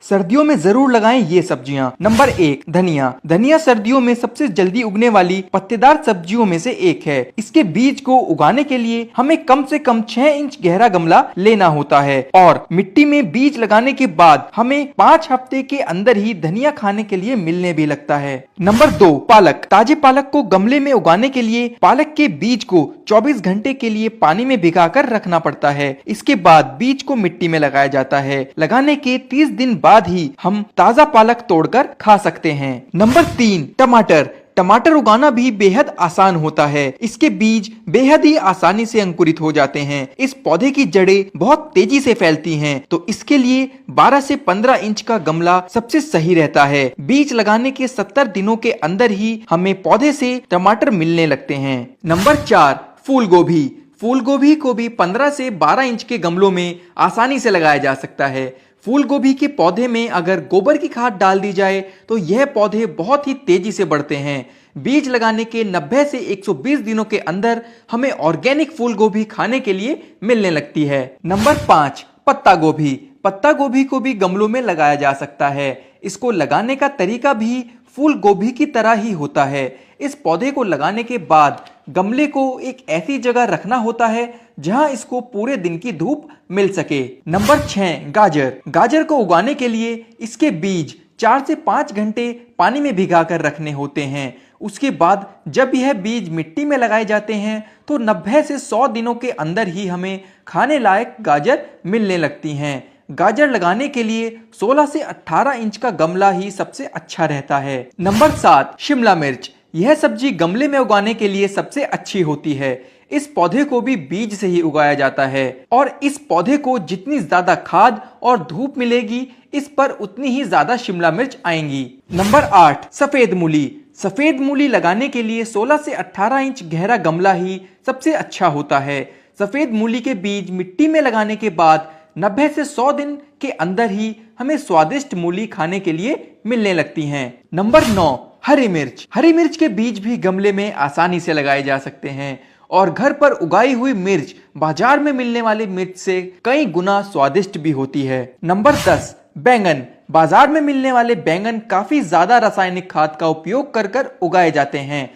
सर्दियों में जरूर लगाएं ये सब्जियां। नंबर 1, धनिया। धनिया सर्दियों में सबसे जल्दी उगने वाली पत्तेदार सब्जियों में से एक है। इसके बीज को उगाने के लिए हमें कम से कम 6 इंच गहरा गमला लेना होता है और मिट्टी में बीज लगाने के बाद हमें 5 हफ्ते के अंदर ही धनिया खाने के लिए मिलने भी लगता है। नंबर 2, पालक। ताजे पालक को गमले में उगाने के लिए पालक के बीज को 24 घंटे के लिए पानी में भिगाकर रखना पड़ता है। इसके बाद बीज को मिट्टी में लगाया जाता है। लगाने के 30 दिन बाद ही हम ताजा पालक तोड़कर खा सकते हैं। नंबर 3, टमाटर। टमाटर उगाना भी बेहद आसान होता है। इसके बीज बेहद ही आसानी से अंकुरित हो जाते हैं। इस पौधे की जड़ें बहुत तेजी से फैलती हैं, तो इसके लिए 12 से 15 इंच का गमला सबसे सही रहता है। बीज लगाने के 70 दिनों के अंदर ही हमें पौधे से टमाटर मिलने लगते हैं। नंबर 4, फूल गोभी। फूल गोभी को भी 15 से 12 इंच के गमलों में आसानी से लगाया जा सकता है। फूल गोभी के पौधे में अगर गोबर की खाद डाल दी जाए तो यह पौधे बहुत ही तेजी से बढ़ते हैं। बीज लगाने के 90 से 120 दिनों के अंदर हमें ऑर्गेनिक फूल गोभी खाने के लिए मिलने लगती है। नंबर 5, पत्ता गोभी। पत्ता गोभी को भी गमलों में लगाया जा सकता है। इसको लगाने का तरीका भी फूल गोभी की तरह ही होता है। इस पौधे को लगाने के बाद गमले को एक ऐसी जगह रखना होता है जहां इसको पूरे दिन की धूप मिल सके। नंबर 6, गाजर। गाजर को उगाने के लिए इसके बीज 4 से 5 घंटे पानी में भिगाकर रखने होते हैं। उसके बाद जब यह बीज मिट्टी में लगाए जाते हैं तो 90 से 100 दिनों के अंदर ही हमें खाने लायक गाजर मिलने लगती हैं। गाजर लगाने के लिए 16 से 18 इंच का गमला ही सबसे अच्छा रहता है। नंबर 7, शिमला मिर्च। यह सब्जी गमले में उगाने के लिए सबसे अच्छी होती है। इस पौधे को भी बीज से ही उगाया जाता है और इस पौधे को जितनी ज्यादा खाद और धूप मिलेगी इस पर उतनी ही ज्यादा शिमला मिर्च आएंगी। नंबर 8, सफेद मूली। सफेद मूली लगाने के लिए 16 से 18 इंच गहरा गमला ही सबसे अच्छा होता है। सफेद मूली के बीज मिट्टी में लगाने के बाद 90 से 100 दिन के अंदर ही हमें स्वादिष्ट मूली खाने के लिए मिलने लगती हैं। नंबर 9, हरी मिर्च। हरी मिर्च के बीज भी गमले में आसानी से लगाए जा सकते हैं और घर पर उगाई हुई मिर्च बाजार में मिलने वाली मिर्च से कई गुना स्वादिष्ट भी होती है। नंबर 10, बैंगन। बाजार में मिलने वाले बैंगन काफी ज्यादा रासायनिक खाद का उपयोग कर उगाए जाते हैं।